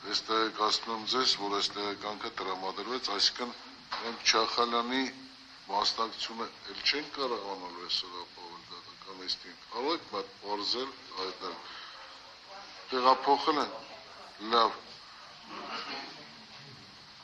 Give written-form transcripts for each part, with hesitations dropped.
Ես տեղեկացնում եմ ձեզ, որ այս տեղեկանքը տրամադրվեց, այսինքն մենք Չախալյանի մասնակցությունը էլ չենք կարող անելու այսօր ապահովել դատական նիստին։ Կարող եք մատ բարձել հայտնել։ Տեղափոխել են։ Լավ։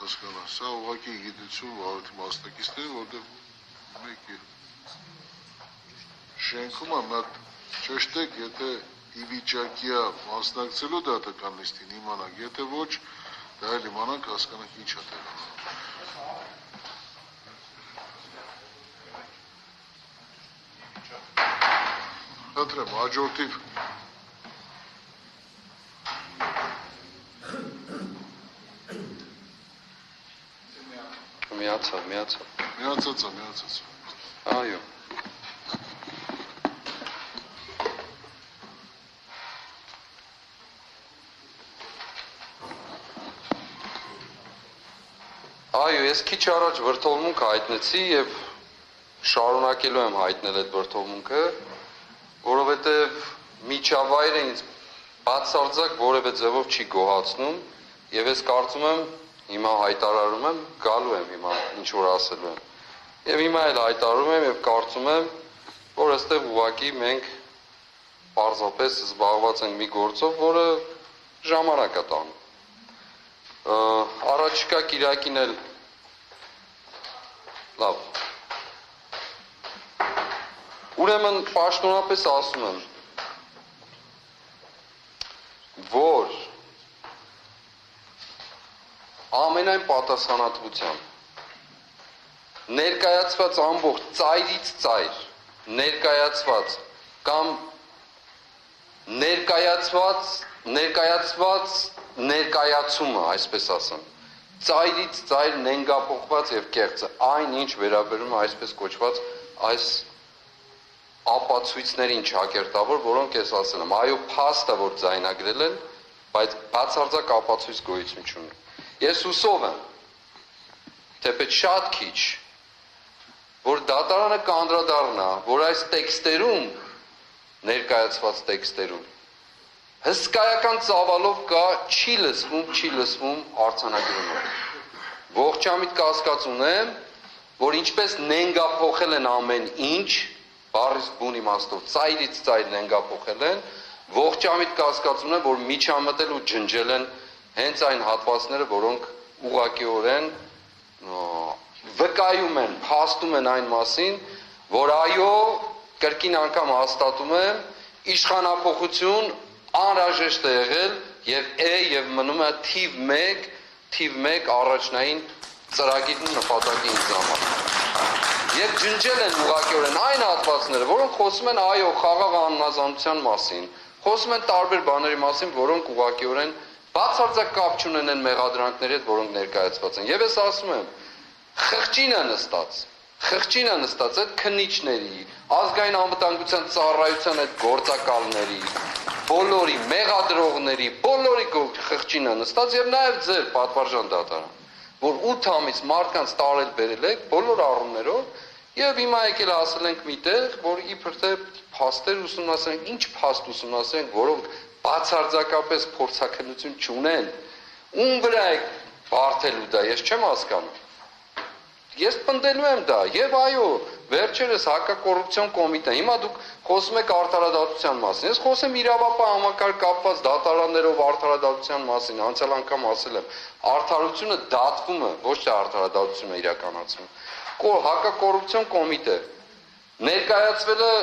Հասկանա, սա ուղղակի գիտություն վարորդի մասնակիցների, որտեղ մեկի շենքում է մատ ճշտեք, եթե ի վիճակի է մասնակցելու դատական նիստին իմանանք, եթե ոչ, դա էլ իմանանք, հասկանանք ինչ է տեղանում։ Խնդրեմ, հաջորդիվ Միացած։ Այո։ Այո, ես քիչ առաջ վրդովմունք հայտնեցի եւ շարունակելու եմ հայտնել այդ վրդովմունքը, որովհետեւ միջավայրը ինձ բացարձակ որևէ ձևով չի գոհացնում եւ ես կարծում եմ հիմա հայտարարում եմ, գալու եմ հիմա ինչ որ ասելու եմ։ Եվ հիմա էլ հայտարարում եմ եւ կարծում եմ, որ այստեղ ուղղակի մենք պարզապես զբաղված ենք մի գործով, որը ժամանակ է տանում։ Առաջիկա կիրակին էլ լավ։ Ուրեմն պաշտոնապես ասում եմ, որ ամենայն պատասխանատվությամբ ներկայացված ամբողջ ծայրից ծայր ներկայացված կամ ներկայացումը, այսպես ասեմ, ծայրից ծայր նենգափոխված եւ կեղծը, այնինչ վերաբերում է այսպես կոչված այս ապացույցներին ճակերտավոր, որոնք ես ասել եմ, այո, փաստը որ ձայնագրել են, բայց բացարձակ ապացույց գոյություն չունի։ Ես հուսով եմ, թեպետ շատ քիչ, որ դատարանը կանդրադառնա, որ այս տեքստերում, ներկայացված տեքստերում, հսկայական ծավալով կա չի լսվում արձանագրումը։ Ողջամիտ կասկած ունեմ, որ ինչպես նենգափոխել են ամեն ինչ, բառից բուն իմաստով ծայրից ծայր նենգափոխել են, ողջամիտ կասկած ունեմ, որ միջամտել ու ջնջել են հենց այն հատվածները, որոնք ուղղակիորեն վկայում են, փաստում են այն մասին, որ այո, կրկին անգամ հաստատում եմ, իշխանափոխություն անհրաժեշտ է եղել եւ եւ մնում է թիվ 1 առաջնային ծրագիրն ու նպատակի ինձհամար։ Եվ ջնջել են ուղղակիորեն այն հատվածները, որոնք խոսում են այո խաղաղ անհնազանդության մասին, խոսում են տարբեր բաների մասին, որոնք ուղղակիորեն բացարձակ կապ չունեն մեղադրանքների հետ, որոնք ներկայացված են։ Եվ ես ասում եմ, խղճինը նստած այդ քննիչների, ազգային անվտանգության ծառայության այդ գործակալների, բոլորի մեղադրողների, բոլորի խղճինը նստած եւ նաեւ ձեր պատվարժան դատարան, որ 8 ամիս մարդկանց տարել բերել եք բոլոր առումներով եւ հիմա եկել ասել ենք միտեղ, որ իբր թե փաստեր ուսումնասիրենք, ինչ փաստ ուսումնասիրենք, որոնք բացարձակապես փորձաքննություն չունեն, ում վրա է բարթելու դա, ես չեմ հասկանում։ Ես պնդելու եմ դա, եւ այո, վերջերս հակակոռուպցիոն կոմիտե, հիմա դուք խոսում եք արդարադատության մասին, ես խոսեմ իրավապահ համակարգ կապված դատարաններով արդարադատության մասին, անցյալ անգամ ասել եմ, արդարությունը դատվում է, ոչ թե արդարադատությունը իրականացվում։ Հակակոռուպցիոն կոմիտե ներկայացվել է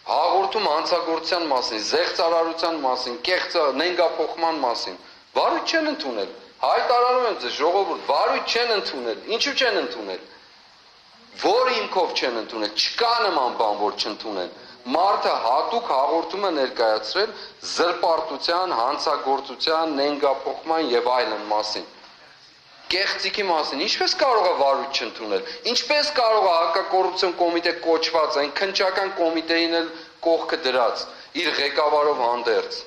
հաղորդում հանցագործության մասին, զեղծարարության մասին, կեղծ նենգափոխման մասին, վարույթ չեն ընդունել։ Հայտարարում եմ ձեզ, ժողովուրդ, վարույթ չեն ընդունել։ Ինչու չեն ընդունել։ Որ հիմքով չեն ընդունել, չկա նման բան, որ չընդունեն։ Մարդը հատուկ հաղորդում է ներկայացրել զրպարտության, հանցագործության, նենգափոխման եւ այլն մասին։ Կեղծիքի մասին, ինչպես կարող է վարույթ չընդունել։ Ինչպես կարող է հակակոռուպցիոն կոմիտե կոչված, այն քննչական կոմիտեին էլ կողքը դրած, իր ղեկավարով հանդերձ։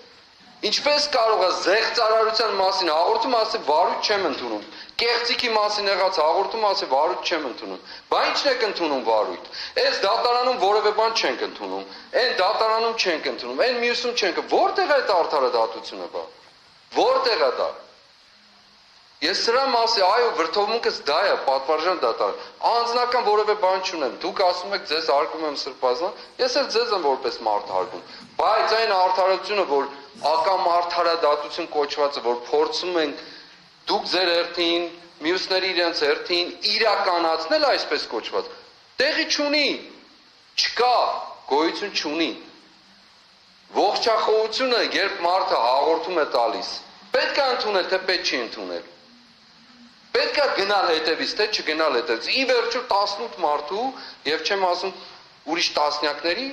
Ինչպես կարող է զեղծարարության մասին հաղորդում ասել վարույթ չեմ ընդունում, կեղծիքի մասին եղած հաղորդում ասել վարույթ չեմ ընդունում, բա ի՞նչն եք ընդունում վարույթ։ Այս դատարանում որևէ բան չենք ընդունում, այն դատարանում չենք ընդունում, այն մյուսում չենք, որտեղ է այդ արդարադատությունը բա։ Որտեղ է դա։ Ես սրա մասի, այո, վրդովմունքս դա է, պատվարժան դատար։ Անձնական որևէ բան չունեմ։ Դուք ասում եք ձեզ հարգում եմ սրբազան, ես էլ ձեզ եմ որպես մարդ հարգում։ Բայց այն արդարությունը, որ ակամ արդարադատություն կոչվածը, որ փորձում ենք դուք ձեր հերթին, մյուսները իրենց հերթին իրականացնել այսպես կոչված, տեղի չունի, չկա, գոյություն չունի։ Ողջախոհությունը, երբ մարդը հաղորդում է տալիս, պետք է ընդունել, թե պետք չի ընդունել։ Պետք է գնալ հետևից, թե չգնալ հետևից։ Ի վերջո 18 մարդու, եւ չեմ ասում ուրիշ տասնյակների,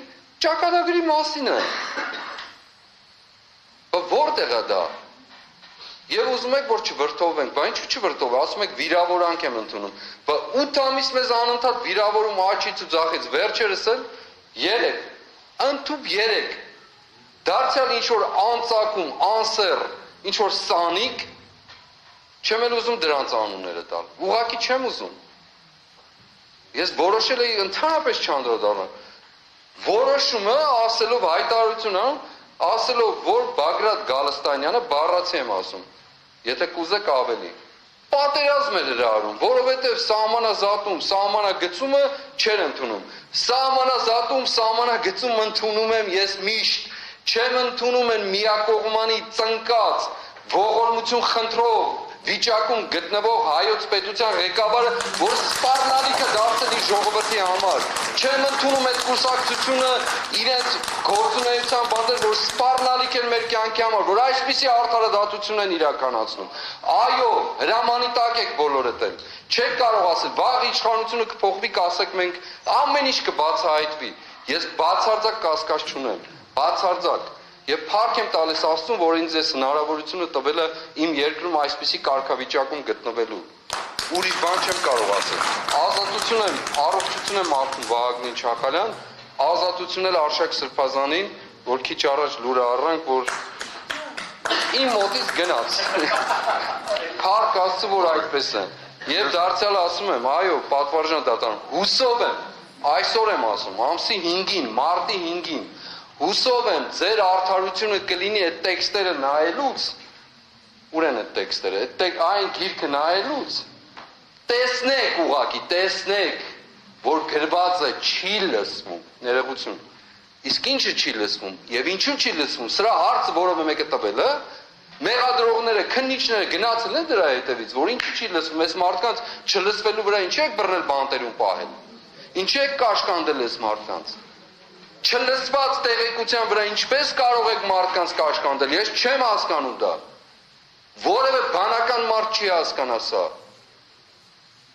ճակատագրի մասին է։ Որտեղ է դա։ Եվ ուզում եք, որ չվրդովենք, բա ինչու չվրդով, ասում եք վիրավորանք եմ ընդունում։ Բա 8 ամիս մեզ անընդհատ վիրավորում աչից ու ձախից, վերջերս էլ 3, ընդཐུպ 3։ Դարձյալ ինչ որ անծակում, անսեռ, ինչ որ սանիկ, չեմ էլ ուզում դրանց անունները տալ, ուղղակի չեմ ուզում։ Ես որոշել էի ընդհանրապես չանդրադառնալ։ Որոշումը ասելով հայտարարություն անում, ասելով, որ Բագրատ Գալստանյանը բառացի եմ ասում, եթե կուզեք ավելի։ Պատերազմ էր հրահրում, որովհետև սահմանազատում, սահմանագծումը չեր ընդունում։ Սահմանազատում, սահմանագծում ընդունում եմ ես միշտ, չեմ ընդունում են միակողմանի ծնկած, ողորմություն խնդրող, վիճակում գտնվող հայոց պետության ղեկավարը, որ սպառնալիքը դարձել իր ժողովրդի համար։ Չեմ ընդունում այդ կուսակցությունը իրենց գործունեության բանտեր, որ սպառնալիք են մեր կյանքի համար, որ այսպիսի արդարադատություն են իրականացնում։ Այո, հրամանի տակ եք բոլորդ էլ։ Չեք կարող ասել, վաղ իշխանությունը կփոխվի, կասեք մենք ամեն ինչ կբացահայտվի։ Ես բացարձակ կասկած չունեմ, բացարձակ։ Եվ փառք եմ տալիս Աստծուն, որ ինձ այս հնարավորությունը տվել է իմ երկրում այսպիսի կարգավիճակում գտնվելու։ Ուրիշ բան չեմ կարող ասել։ Ազատություն եմ, առողջություն եմ աղթում Վահագնին Չախալյան, ազատություն էլ Արշակ Սրբազանին, որ քիչ առաջ լուրը առանք, որ իմ մոտից գնաց։ Փառք Աստծո, որ այդպես է։ Եվ դարձյալ ասում եմ, այո, պատվարժան դատարան, հուսով եմ, այսօր եմ ասում, ամսի 5-ին, մարտի 5-ին հուսով եմ, ձեր արդարությունը կլինի այդ տեքստերը նայելուց, ուր են այդ տեքստերը, այն գիրքը նայելուց, տեսնեք ուղղակի, տեսնեք, որ գրվածը չի լսվում, ներողություն, իսկ ինչը չի լսվում, և ինչու չի լսվում, սրա հարցը, որով մեկը տվել է, մեղադրողները, քննիչները գնացել են դրա հետևից, որ ինչու չի լսվում, այս մարդկանց չլսվելու վրա ինչ եք բռնել բանտերում պահել, ինչ եք կաշկանդել այս մարդկանց, չլսված տեղեկության վրա ինչպես կարող եք մարդկանց կաշկանդել, ես չեմ հասկանում դա, որևէ բանական մարդ չի հասկանա սա,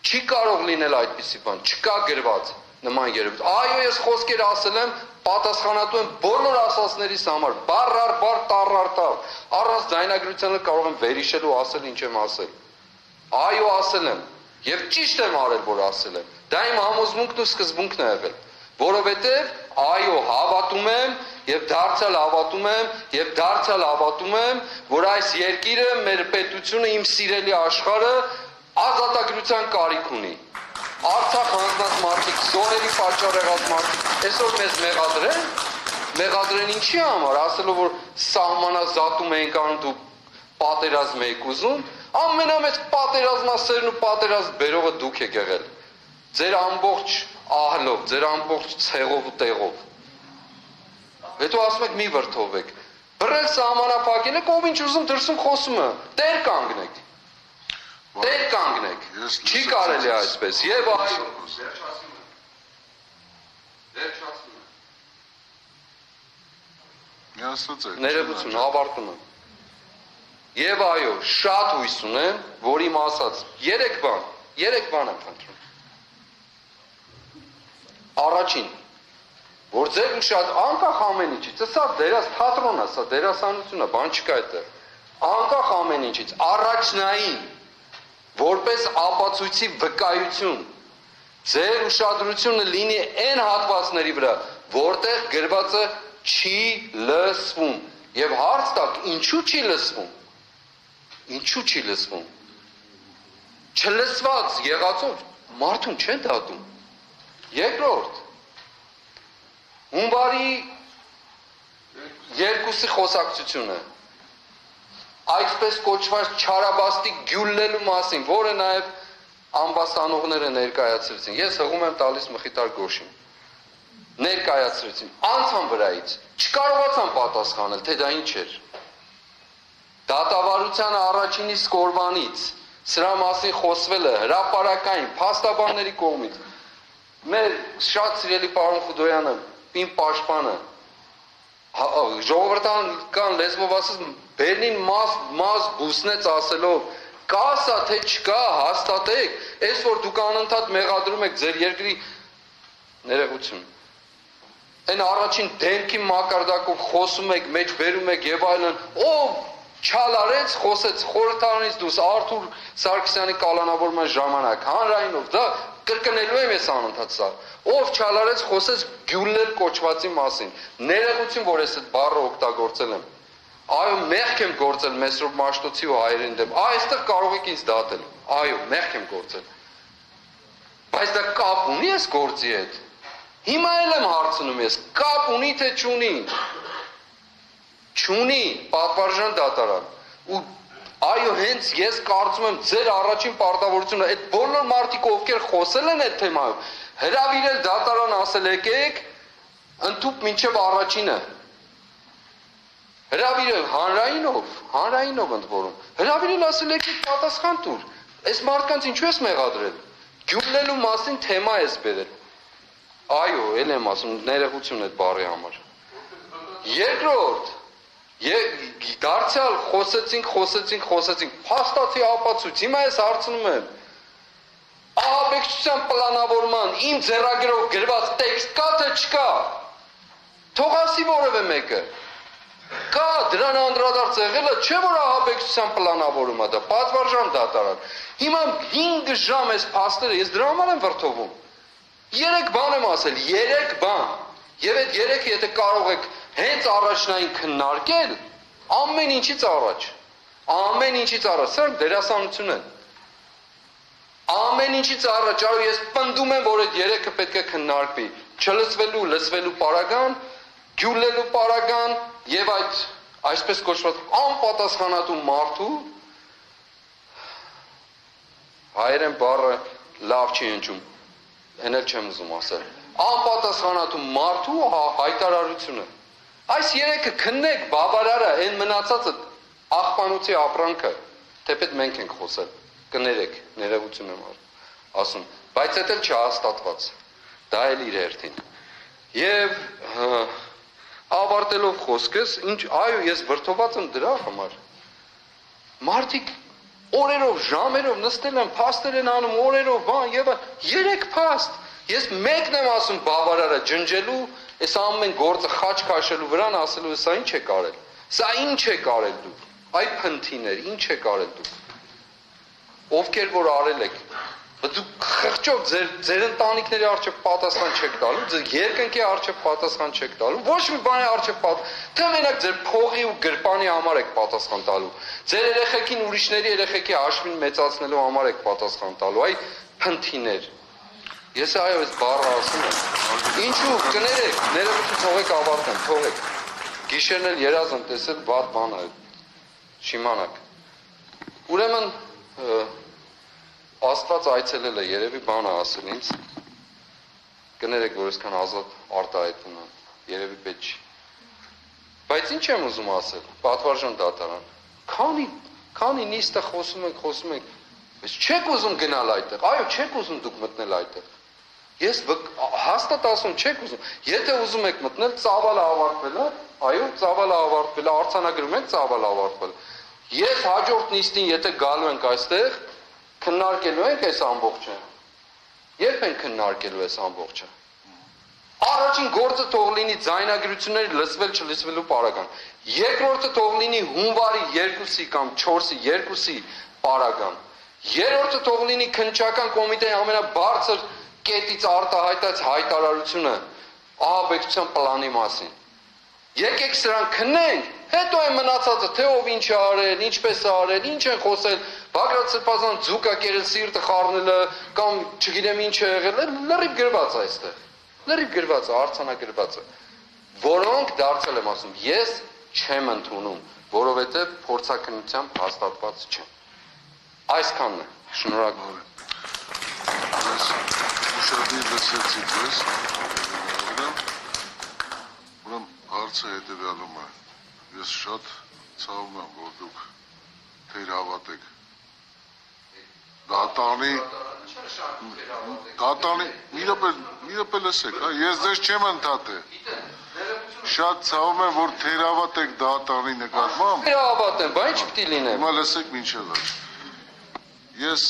չի կարող լինել այդպիսի բան, չկա գրված նման երևույթ, այո ես խոսքեր ասել եմ, պատասխանատու եմ բոլոր ասածներիս համար, բառ առ բառ, տառ առ տառ, առանց ձայնագրությանը կարող եմ վերհիշել ու ասել ինչ եմ ասել, այո ասել եմ, և ճիշտ եմ արել, որ ասել եմ, դա իմ համոզմունքն ու սկզբունքն է եղել, որովհետև այո հավատում եմ և դարձյալ հավատում եմ, որ այս երկիրը, մեր պետությունը, իմ սիրելի աշխարհը ազատագրության կարիք ունի։ Արցախ հանձնած մարդիկ, զոհերի պատճառ եղած մարդիկ, այսօր մեզ մեղադրեն ինչի համար, ասելով որ սահմանազատում ենք անում, դու պատերազմ եք ուզում, ամենամեծ պատերազմասերն ու պատերազմ բերողը դուք եք եղել։ Ձեր ամբողջ ահլով, ձեր ամբողջ ցեղով ու տեղով։ Հետո ասում եք մի վրդովեք։ Բռնել սահմանափակել եք, ով ինչ ուզում դրսում խոսում է։ Տեր կանգնեք։ Տեր կանգնեք։ Չի կարելի այսպես։ Եվ այո։ Ներողություն, ավարտում եմ։ Եվ այո, շատ հույս ունեմ, որ իմ ասած 3 բան եմ խնդրում։ Առաջին, որ ձեր շատ անկախ ամեն ինչից, սա թատրոն է, սա դերասանություն է, բան չկա այդտեղ։ Անկախ ամեն ինչից, առաջնային, որպես ապացույցի վկայություն, ձեր ուշադրությունը լինի այն հատվածների վրա, որտեղ գրվածը չի լսվում։ Եվ հարց տակ, ինչու չի լսվում։ Ինչու չի լսվում։ Չլսված եղածով մարդուն չեն դատում։ Երկրորդ, հունվարի 2-ի խոսակցությունը, այսպես կոչված չարաբաստիկ գյուլլելու մասին, որը նաև ամբաստանողները ներկայացրեցին։ Ես հղում եմ տալիս Մխիթար Գոշին։ Ներկայացրեցին, անցան վրայից, չկարողացան պատասխանել, թե դա ինչ էր։ Դատավարության առաջին իսկ օրվանից սրա մասին խոսվել է հրապարակային փաստաբանների կողմից։ Մեր շատ սիրելի պարոն Խուդոյանը, իմ պաշտպանը, ժողովրդական լեզվով ասած Բերնին մաս բուսնեց ասելով, կա սա թե չկա, հաստատեք, այս որ դուք անընդհատ մեղադրում եք ձեր երկրի ներողություն։ Այն առաջին դեմքի մակարդակով խոսում եք, մեջ բերում եք եւ այլն, ով չալարեց, խոսեց խորհրդարանից դուրս Արթուր Սարգսյանի կալանավորման ժամանակ, հանրայինով, դա կրկնելու եմ ես անընդհատ սա։ Ով չալարեց, խոսեց գյուլլեր կոչվածի մասին։ Ներողություն, որ ես այդ բառը օգտագործել եմ։ Այո, մեղք եմ գործել Մեսրոպ Մաշտոցի ու հայերին դեմ։ Այստեղ կարող եք ինձ դատել։ Այո, մեղք եմ գործել։ Բայց դա կապ ունի այս գործի հետ։ Հիմա էլ եմ հարցնում ես, կապ ունի թե չունի։ Չունի, պատվարժան դատարան։ Ու այո, հենց ես կարծում եմ ձեր առաջին պարտավորությունը այդ բոլոր մարդիկ ովքեր խոսել են այդ թեմայով, հրավիրել դատարան ասել եկեք, ընդཐུպ մինչև առաջինը։ Հրավիրել հանրայինով ընդ որում։ Հրավիրել ասել եկեք պատասխան տուր։ Այս մարդկանց ինչու ես մեղադրել։ Գյուլլելու մասին թեմա ես բերել։ Այո, էլ եմ ասում, ներողություն այդ բառի համար։ Երկրորդ, դարձյալ խոսեցինք, փաստացի ապացույց, հիմա ես հարցնում եմ, ահաբեկչության պլանավորման իմ ձեռագրով գրված տեքստ կա թե չկա, թող ասի որևէ մեկը, կա դրան անդրադարձ եղելը, չէ որ ահաբեկչության պլանավորումը դա, պատվարժան դատարան, հիմա 5 ժամ ես փաստերը, ես դրա համար եմ վրդովում, 3 բան եմ ասել, 3 բան, եւ այդ 3-ը եթե կարող եք հենց առաջնային քննարկել, ամեն ինչից առաջ, սրանք դերասանություն են, ամեն ինչից առաջ, այո ես պնդում եմ, որ այդ 3-ը պետք է քննարկվի, չլսվելու, լսվելու պարագան, գյուլլելու պարագան եւ այդ այսպես կոչված անպատասխանատու մարդու հայերեն բառը լավ չի հնչում, այն էլ չեմ ուզում ասել, անպատասխանատու մարդու հայտարարությունը Այս 3-ը քննեք բավարար է, այն մնացածը աղբանոցի ապրանքը, թեպետ մենք ենք խոսել, կներեք, ներողություն եմ ասում, բայց այդ էլ չհաստատված, դա էլ իր հերթին։ Եվ ավարտելով խոսքս, այո, ես վրդոված եմ դրա համար։ Մարդիկ օրերով, ժամերով նստել են, փաստեր են անում, օրերով, բան եւ 3 փաստ։ Ես մեկն եմ ասում բավարարը ջնջելու, այս ամեն գործը խաչ քաշելու վրան ասելու սա ինչ է կարել։ Սա ինչ է կարել դուք։ Այ փնթիներ, ինչ է կարել դուք։ Ովքեր որ արել եք, դուք խղճով ձեր ընտանիքների առջև պատասխան չեք տալու, ձեր երկնքի առջև պատասխան չեք տալու, ոչ մի բանի առջև թե մենակ ձեր փողի ու գրպանի համար եք պատասխան տալու։ Ձեր երեխեքին ուրիշների երեխեքի հաշվին մեծացնելու համար եք պատասխան տալու։ Այ փնթիներ։ Ես այո այս բառը ասում եմ։ Ինչու կներեք, ներողություն թողեք ավարտեմ, թողեք։ Գիշերն էլ երազ եմ տեսել վատ բան է։ Շիմանակ։ Ուրեմն Աստված այցելել է, երևի բանը ասել ինձ։ Կներեք, որ այսքան ազատ արտահայտվում եմ, երևի պետք չի։ Բայց ինչ եմ ուզում ասել, պատվարժան դատարան։ Քանի նիստը խոսում ենք, բայց չեք ուզում գնալ այդտեղ, այո, չեք ուզում դուք մտնել այդտեղ։ Ես հաստատ ասում չեք ուզում, եթե ուզում եք մտնել, ծավալը ավարտվել է, այո, ծավալը ավարտվել է, արձանագրում ենք ծավալը ավարտվել։ Ես հաջորդ նիստին, եթե գալու ենք այստեղ, քննարկելու ենք այս ամբողջը։ Երբ ենք քննարկելու այս ամբողջը։ Առաջին գործը թող լինի ձայնագրությունների լսվել չլսվելու պարագան։ Երկրորդը թող լինի հունվարի 2-ի կամ 4-ի 2-ի պարագան։ Երրորդը թող լինի քննչական կոմիտեի ամենաբարձր կետից արտահայտած հայտարարությունը ահաբեկչության պլանի մասին։ Եկեք սրան քննենք, հետո է մնացածը, թե ով ինչ է արել, ինչպես է արել, ինչ են խոսել, Բագրատ Սրբազան ձուկա կերել սիրտը խառնելը կամ չգիտեմ ինչ է եղել, լրիվ գրված է այստեղ։ Լրիվ գրված է, արձանագրված է։ Որոնք դարձել եմ ասում, ես չեմ ընդունում, որովհետև փորձաքննությամբ հաստատված չէ։ Այսքանն է, շնորհակալ եմ։ Ես ուշադիր լսեցի ձեզ, ուրեմն հարցը հետևյալում է, ես շատ ցավում եմ, որ դուք թեր հավատեք, դատանի, մի րոպե լսեք, ես ձեզ չեմ ընդհատել, շատ ցավում եմ, որ թեր հավատեք դատանի նկատմամբ, Թեր հավատեմ, բա ինչ պիտի լինեմ։ Հիմա լսեք մինչև աջ, ես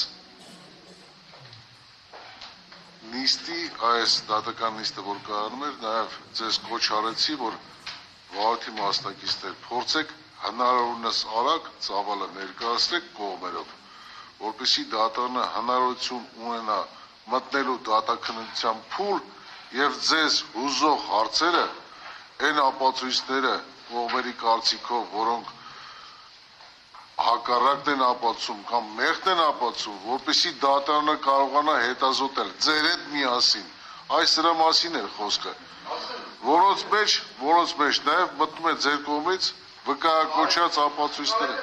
նիստի, այս դատական նիստը, որ կայանում էր, նաև ձեզ կոչ արեցի, որ վարորդի մասնակիցներ փորձեք հնարավորինս արագ ծավալը ներկայացրեք կողմերով, որպեսզի դատանը հնարավորություն ունենա մտնելու դատաքննության փուլ եւ ձեզ հուզող հարցերը, այն ապացույցները կողմերի կարծիքով, որոնք հակառակն են ապացում կամ մեղքն են ապացում, որպեսզի դատարանը կարողանա հետազոտել ձեր հետ միասին, այս դրա մասին էր խոսքը, որոնց մեջ նաև մտնում է ձեր կողմից վկայակոչած ապացույցները։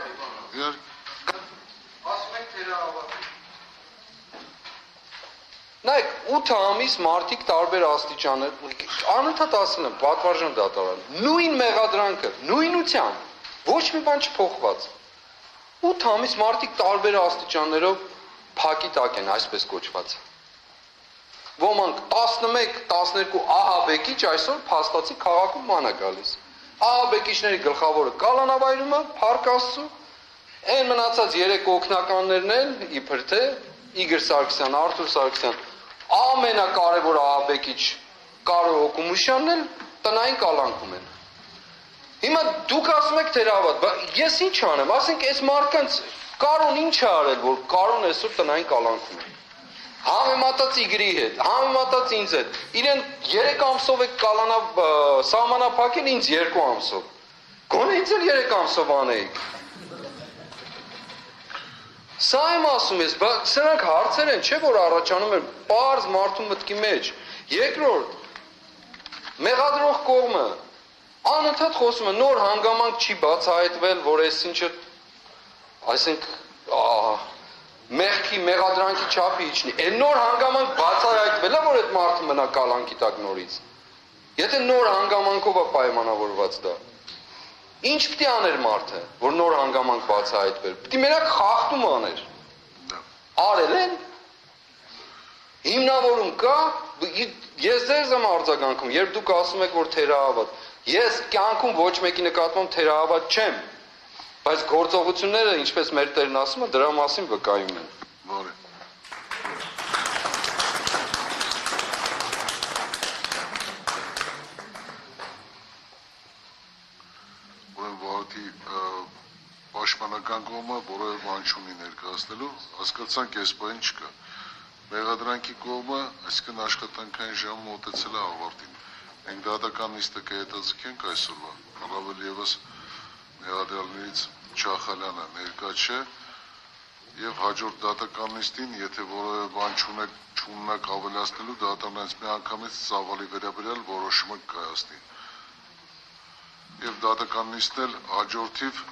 Նայեք, 8 ամիս մարդիկ տարբեր աստիճաններ, անընդհատ ասել եմ, պատվարժան դատարան, նույն մեղադրանքը, նույնությամբ, ոչ մի բան չփոխված։ 8 ամիս մարդիկ տարբեր աստիճաններով փակի տակ են, այսպես կոչված։ Ոմանք 11, 12 ահաբեկիչ այսօր փաստացի քաղաքում ման է գալիս։ Ահաբեկիչների գլխավորը կալանավայրում է, Փառք Աստծո, այն մնացած 3 օգնականներն են, իբր թե Իգոր Սարգսյան, Արթուր Սարգսյան, ամենակարևոր ահաբեկիչ Կարո Հոկումյանը տնային կալանքում են։ Հիմա դուք ասում եք թերավատ, բայց ես ինչ անեմ, ասենք այս մարդկանց Կարոն ինչ է արել, որ Կարոն այսօր տնային կալանքում է։ Համեմատած Իգրի հետ, համեմատած ինձ հետ, իրեն 3 ամսով եք կալանավ սահմանափակել, ինձ 2 ամսով։ Գոնե ինձ էլ 3 ամսով անեիք։ Սա եմ ասում ես, բայց սրանք հարցեր են, չէ՞ որ առաջանում են պարզ մարդու մտքի մեջ։ Երկրորդ, մեղադրող կողմը անընդհատ խոսում է, նոր հանգամանք չի բացահայտվել, որ այս ինչը, այսինքն մեղքի, մեղադրանքի չափի իջնի։ Այն նոր հանգամանք բացահայտվել է, որ այդ մարդը մնա կալանքի տակ նորից։ Եթե նոր հանգամանքով է պայմանավորված դա, ինչ պիտի աներ մարդը, որ նոր հանգամանք բացահայտվեր։ Պիտի մենակ խախտում աներ։ Արել են։ Հիմնավորում կա, ես ձեզ եմ արձագանքում, երբ դուք ասում եք, որ թերահավատ։ Ես կյանքում ոչ մեկի նկատմամբ թերահավատ չեմ, բայց գործողությունները, ինչպես մեր տերն ասում է, դրա մասին վկայում են։ Բարի։ Պաշտպանական կողմը որևէ բան չունի ներկայացնելու, հասկացանք այս բան չկա։ Մեղադրանքի կողմը, այսինքն աշխատանքային ժամը մոտեցել է ավարտին։ Մենք դատական նիստը կհետաձգենք այսօրվա, առավել ևս մեղադրյալներից Չախալյանը ներկա չէ եւ հաջորդ դատական նիստին, եթե որևէ բան չունենաք ավելացնելու, դատարանից մի անգամից ծավալի վերաբերյալ որոշումը կայացնի։ Եվ դատական նիստն էլ հաջորդիվ